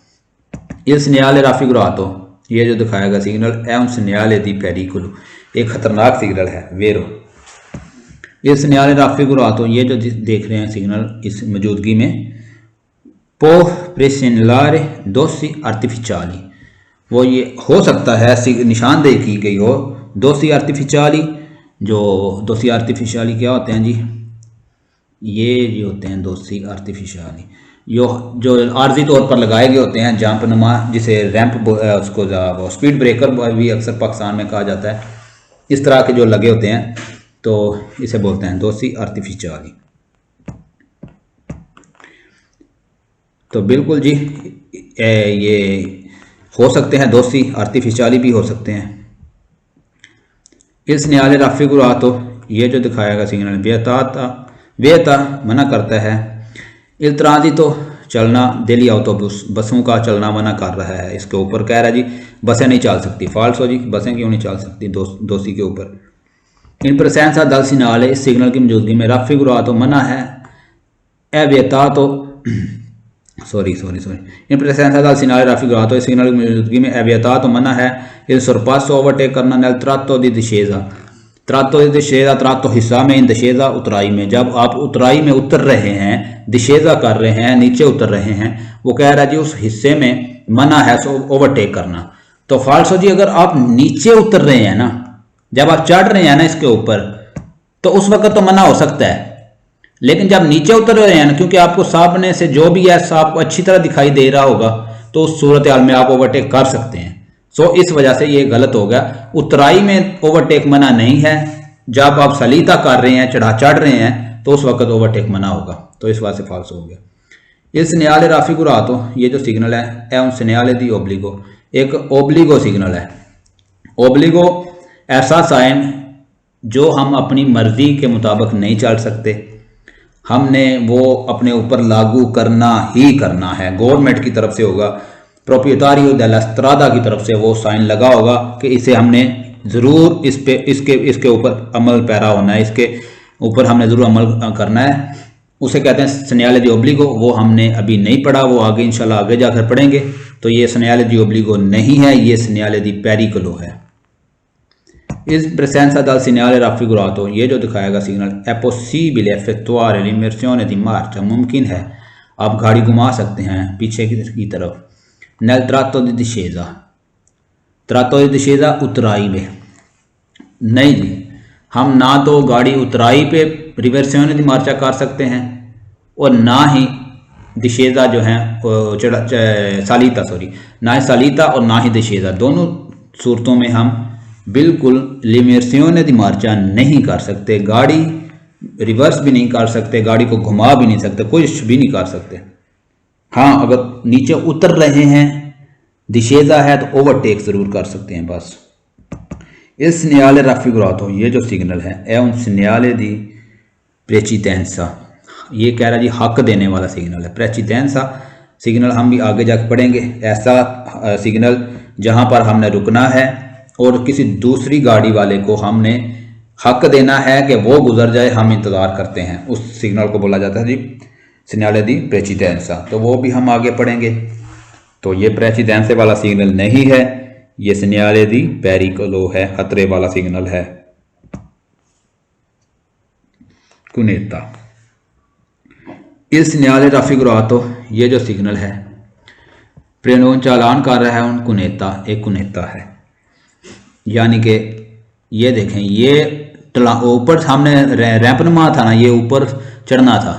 il segnale raffigurato, ये जो दिखाया गया signal è un segnale di pericolo, एक खतरनाक सिग्नल है। वेरो il segnale raffigurato, ये जो देख रहे हैं सिग्नल इस मौजूदगी में, può presentare dossi artificiali, वो ये हो सकता है निशानदेही की गई हो दोसी आर्टिफिशियली, जो दोसी आर्टिफिशियली क्या होते हैं जी, ये जो होते हैं दोसी आर्टिफिशियली जो आर्जी तौर पर लगाए गए होते हैं, जंप नुमा, जिसे रैंप उसको स्पीड ब्रेकर भी अक्सर पाकिस्तान में कहा जाता है, इस तरह के जो लगे होते हैं तो इसे बोलते हैं दोसी आर्टिफिशियली। तो बिल्कुल जी ये हो सकते हैं दोसी आर्टिफिशियली भी हो सकते हैं। इस segnale raffigurato, ये जो दिखाएगा सिग्नल वियता मना करता है, il transito चलना degli autobus, बसों का चलना मना कर रहा है, इसके ऊपर कह रहा है जी बसें नहीं चल सकती, फाल्सो जी बसें क्यों नहीं चल सकती दोसी के ऊपर। इन presenza dal segnale, इस सिग्नल की मौजूदगी में raffigurato मना है, è vietato सॉरी इन प्रेसेंसा dal segnale raffigurato, इस सिग्नल की मौजूदगी में è vietato मना है il sorpasso ओवरटेक करना nel tratto di discesa, tratto di discesa tratto हिस्सा में, इन discesa उतराई में, जब आप उतराई में उतर रहे हैं, discesa कर रहे हैं, नीचे उतर रहे हैं, वो कह रहा है जी उस हिस्से में मना है ओवरटेक करना। तो फाल्सो जी अगर आप नीचे उतर रहे हैं ना, जब आप चढ़ रहे हैं ना इसके ऊपर, तो उस वक्त तो मना हो सकता है, लेकिन जब नीचे उतर रहे हैं ना, क्योंकि आपको सामने से जो भी है आपको अच्छी तरह दिखाई दे रहा होगा, तो उस सूरत हाल में आप ओवरटेक कर सकते हैं। सो इस वजह से ये गलत हो गया, उतराई में ओवरटेक मना नहीं है, जब आप सलीता कर रहे हैं, चढ़ रहे हैं, तो उस वक्त ओवरटेक मना होगा, तो इस वजह से फाल्स हो गया। il segnale raffigurato, ये जो सिग्नल है un segnale di obbligo, एक ओब्लिगो सिग्नल है। ओब्लिगो ऐसा साइन जो हम अपनी मर्जी के मुताबिक नहीं चल सकते, हमने वो अपने ऊपर लागू करना ही करना है, गवर्नमेंट की तरफ से होगा, प्रोप्रिएटारियो डेला स्ट्रादा की तरफ से वो साइन लगा होगा कि इसे हमने ज़रूर इसके ऊपर अमल पैरा होना है, इसके ऊपर हमने ज़रूर अमल करना है, उसे कहते हैं segnale di obbligo। वो हमने अभी नहीं पढ़ा, वो आगे इंशाल्लाह आगे जाकर पढ़ेंगे। तो ये segnale di obbligo नहीं है, ये segnale di pericolo है। इस presenza dal segnale raffigurato, ये जो दिखाएगा signal è possibile effettuare l'immersione di marcia, मुमकिन है आप गाड़ी घुमा सकते हैं पीछे की तरफ nel tratto di discesa, tratto di discesa उतराई में, नहीं जी, हम ना तो गाड़ी उतराई पे रिवर्सिone दी मार्चा कर सकते हैं और ना ही डिशेज़ा जो है सालीता, सॉरी, ना ही सालीता और ना ही डिशेज़ा, दोनों सूरतों में हम बिल्कुल लिमर्सिone दी मार्चा नहीं कर सकते। गाड़ी रिवर्स भी नहीं कर सकते, गाड़ी को घुमा भी नहीं सकते, कुछ भी नहीं कर सकते। हाँ, अगर नीचे उतर रहे हैं, डिशेज़ा है, तो ओवरटेक ज़रूर कर सकते हैं बस। Il segnale raffigurato, ये जो सिग्नल है un segnale di precedenza, ये कह रहा जी हक देने वाला सिग्नल है। प्रेसिडेंसा सिग्नल हम भी आगे जाकर पढ़ेंगे। ऐसा सिग्नल जहाँ पर हमने रुकना है और किसी दूसरी गाड़ी वाले को हमने हक देना है कि वो गुजर जाए, हम इंतज़ार करते हैं, उस सिग्नल को बोला जाता है जी segnale di precedenza। तो वो भी हम आगे पढ़ेंगे। तो ये प्रेसिडेंसे वाला सिग्नल नहीं है, ये segnale di pericolo है, खतरे वाला सिग्नल है। कुनेता, इस segnale raffigurato, ये जो सिग्नल है प्रेनोन चालान कर रहा है उन कुनेता, एक कुनेता है। यानी कि ये देखें, ये ऊपर सामने रैंप नुमा था ना, ये ऊपर चढ़ना था,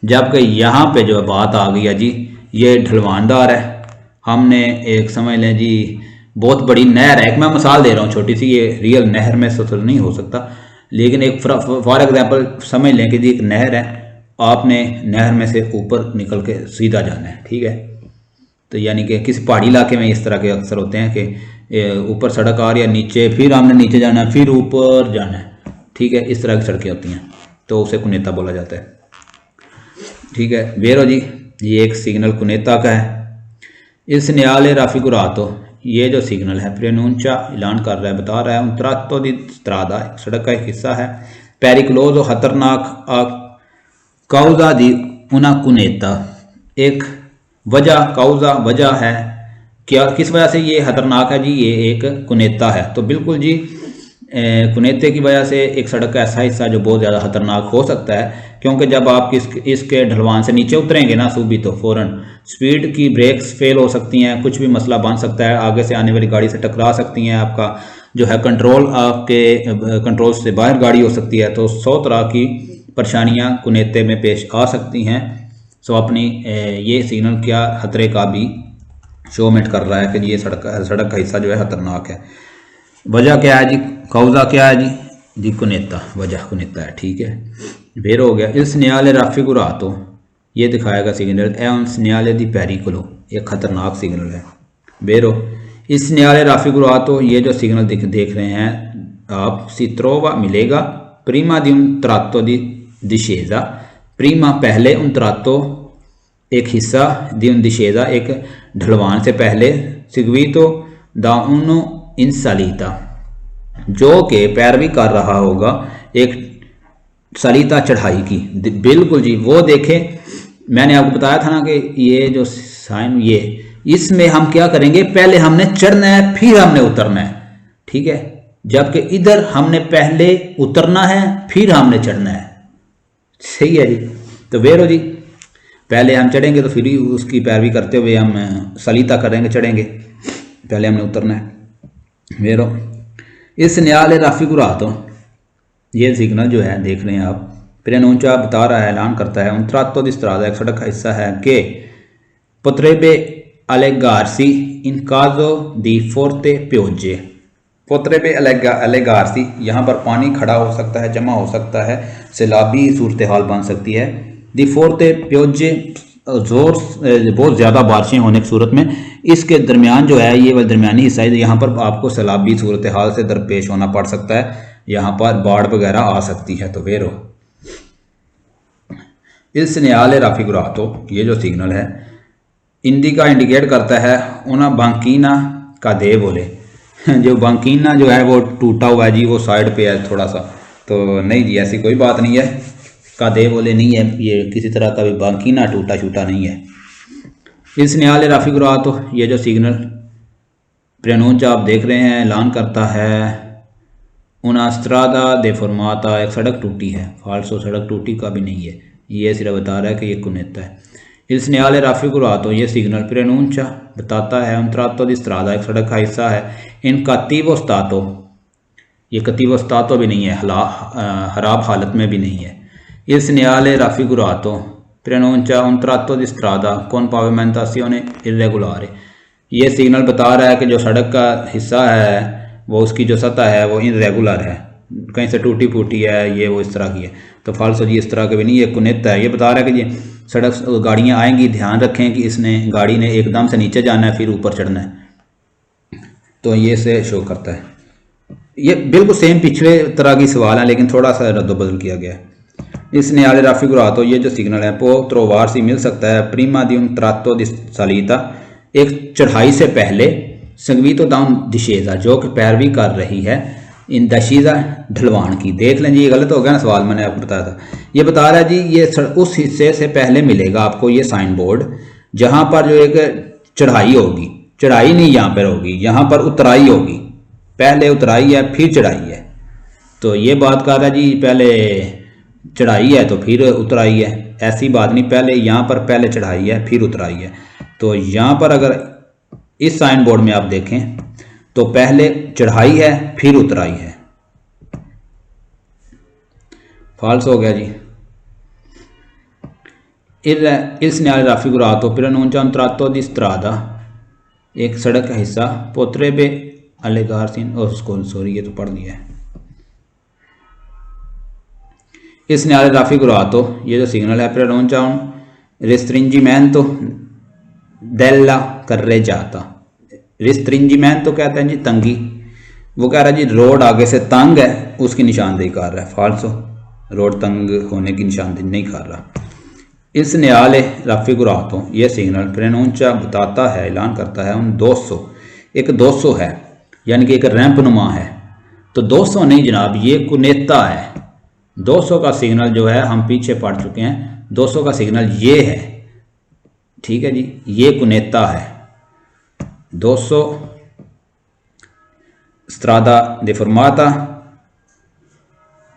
जबकि यहाँ पे जो बात आ गई है जी, ये ढलवानदार है। हमने एक समझ लें जी बहुत बड़ी नहर है, एक मैं मिसाल दे रहा हूँ छोटी सी, ये रियल नहर में तो नहीं हो सकता, लेकिन एक फॉर एग्जांपल समझ लें कि जी एक नहर है, आपने नहर में से ऊपर निकल के सीधा जाना है, ठीक है। तो यानी कि किसी पहाड़ी इलाके में इस तरह के अक्सर होते हैं कि ऊपर सड़क आ रही है, नीचे फिर हमने नीचे जाना है, फिर ऊपर जाना है, ठीक है, इस तरह की सड़कें होती हैं, तो उसे कुनेता बोला जाता है, ठीक है। वेरो जी, ये एक सिग्नल कुनेता का है। इस segnale raffigurato, ये जो सिग्नल है प्रेनूंचा ऐलान कर रहा है, बता रहा है un tratto di strada, सड़क का एक हिस्सा है, pericoloso खतरनाक, causa di una cuneta, एक वजह, काउजा वजह है, क्या किस वजह से ये खतरनाक है जी, ये एक कुनेता है। तो बिल्कुल जी कुनेते की वजह से एक सड़क का ऐसा हिस्सा जो बहुत ज़्यादा खतरनाक हो सकता है, क्योंकि जब आप इसके ढलवान से नीचे उतरेंगे ना सूबी, तो फ़ौरन स्पीड की ब्रेक्स फेल हो सकती हैं, कुछ भी मसला बन सकता है, आगे से आने वाली गाड़ी से टकरा सकती हैं, आपका जो है कंट्रोल, आपके कंट्रोल से बाहर गाड़ी हो सकती है। तो 100 तरह की परेशानियां कुनेते में पेश आ सकती हैं। सो अपनी ये सिग्नल क्या खतरे का भी शोमेंट कर रहा है कि ये सड़क का हिस्सा जो है खतरनाक है। वजह क्या है जी, कौजा क्या है जी कुनेता, वजह कुनेता है, ठीक है। फिर हो गया इस segnale raffigurato, ये दिखाएगा signal è un segnale di pericolo, एक खतरनाक सिग्नल है। बेरो इस segnale raffigurato, ये जो सिग्नल देख रहे हैं आप, si trova मिलेगा prima di un tratto di discesa, prima पहले, un tratto एक हिस्सा, di un discesa एक ढलवान से पहले, seguito da uno in salita, जो के पैरवी कर रहा होगा एक सलीता चढ़ाई की। बिल्कुल जी, वो देखें, मैंने आपको बताया था ना कि ये जो साइन, ये इसमें हम क्या करेंगे, पहले हमने चढ़ना है फिर हमने उतरना है, ठीक है, जबकि इधर हमने पहले उतरना है फिर हमने चढ़ना है, सही है जी। तो वेरो जी, पहले हम चढ़ेंगे तो फिर उसकी पैरवी करते हुए हम सलीता करेंगे, चढ़ेंगे, पहले हमने उतरना है। वेरो इस segnale raffigurato, ये सिग्नल जो है देख रहे हैं आप, प्रेनूंचा बता रहा है, ऐलान करता है un tratto di strada, एक सड़क का हिस्सा है, कि potrebbe allegarsi in caso di forte piogge, potrebbe allegarsi, यहाँ पर पानी खड़ा हो सकता है, जमा हो सकता है, सैलाबी सूरत हाल बन सकती है। di forte piogge, जोर बहुत ज़्यादा बारिशें होने की सूरत में, इसके दरमियान जो है, ये वाला दरमियानी हिस्सा है, यहाँ पर आपको सैलाबी सूरत हाल से दरपेश होना पड़ सकता है, यहाँ पर बाढ़ वगैरह आ सकती है। तो वेरो इस segnale raffigurato, ये जो सिग्नल है इंडिका इंडिकेट करता है उना बांकीना का दे बोले, जो बांकीना जो है वो टूटा हुआ है जी, वो साइड पे है थोड़ा सा, तो नहीं जी ऐसी कोई बात नहीं है, का दे बोले नहीं है, ये किसी तरह का भी बांकीना टूटा छूटा नहीं है। इस segnale raffigurato, ये जो सिग्नल प्रेनूंचा आप देख रहे हैं, ऐलान करता है una strada deformata, एक सड़क टूटी है, फाल्सो सड़क टूटी का भी नहीं है, ये सिर्फ बता रहा है कि ये कुनेता है। इस segnale raffigurato, ये सिग्नल प्रेनूंचा बताता है un tratto di strada, एक सड़क का हिस्सा है, in cattivo stato, ये कतीब उस्तातो भी नहीं है, खराब हालत में भी नहीं है। Il segnale raffigurato preannuncia un tratto di strada con pavimentazione irregolare। ये सिग्नल बता रहा है कि जो सड़क का हिस्सा है वो उसकी जो सतह है वो इरेगुलर है, कहीं से टूटी फूटी है, ये वो इस तरह की है। तो फाल्सो जी इस तरह के भी नहीं, ये कुनेता है। ये बता रहा है कि ये सड़क गाड़ियाँ आएंगी, ध्यान रखें कि इसने गाड़ी ने एकदम से नीचे जाना है फिर ऊपर चढ़ना है। तो ये से शो करता है। ये बिल्कुल सेम पिछले तरह की सवाल है लेकिन थोड़ा सा रद्दोबदल किया गया है। इस न्याले राफिगुरातो ये जो सिग्नल है पो त्रोवार से मिल सकता है प्रीमा दी उन त्रातो दी सालीता, एक चढ़ाई से पहले संगीतो दाउन दिशेजा जो कि पैरवी कर रही है इन दशीजा ढलवान की। देख लें जी, ये गलत हो गया ना सवाल, मैंने आपको बताया था। ये बता रहा है जी ये उस हिस्से से पहले मिलेगा आपको ये साइन बोर्ड जहाँ पर जो एक चढ़ाई होगी, चढ़ाई नहीं यहाँ पर होगी, यहाँ पर उतराई होगी। पहले उतराई है फिर चढ़ाई है। तो ये बात कर रहा है जी पहले चढ़ाई है तो फिर उतराई है, ऐसी बात नहीं। पहले यहाँ पर पहले चढ़ाई है फिर उतराई है। तो यहाँ पर अगर इस साइन बोर्ड में आप देखें तो पहले चढ़ाई है फिर उतराई है। फाल्स हो गया जी। Il segnale raffigurato preannuncia un tratto di strada, एक सड़क का हिस्सा potrebbe allegarsi सॉरी ये तो पढ़ दिया है। इस segnale raffigurato ये जो सिग्नल है preannuncia un restringimento della carreggiata। रिस्ट्रिंजीमेंट कहते हैं जी तंगी। वो कह रहा है जी रोड आगे से तंग है उसकी निशानदेही कर रहा है। फाल्सो, रोड तंग होने की निशानदेही नहीं कर रहा। इस न्याले राफिगुरातो ये सिग्नल प्रेनूंचा बताता है, ऐलान करता है उन 200, एक 200 है यानी कि एक रैंप नुमा है। तो 200 नहीं जनाब, ये कुनेता है। 200 का सिग्नल जो है हम पीछे पढ़ चुके हैं, 200 का सिग्नल ये है, ठीक है जी, ये कुनेता है। 200 स्ट्रादा डिफॉर्माता,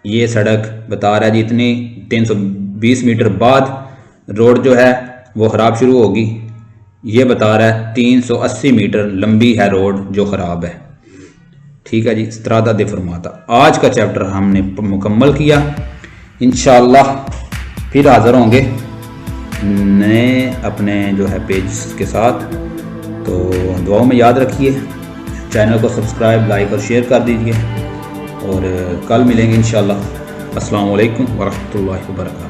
ये सड़क बता रहा है जी इतनी 320 मीटर बाद रोड जो है वो ख़राब शुरू होगी। ये बता रहा है 380 मीटर लंबी है रोड जो ख़राब है। ठीक है जी, स्ट्रादा डिफॉर्माता। आज का चैप्टर हमने मुकम्मल किया। इंशाअल्लाह फिर हाज़िर होंगे नए अपने जो है पेज के साथ। तो दुआओं में याद रखिए, चैनल को सब्सक्राइब, लाइक और शेयर कर दीजिए और कल मिलेंगे इंशाअल्लाह। अस्सलाम वालेकुम वरहमतुल्लाहि वबरकातुहू।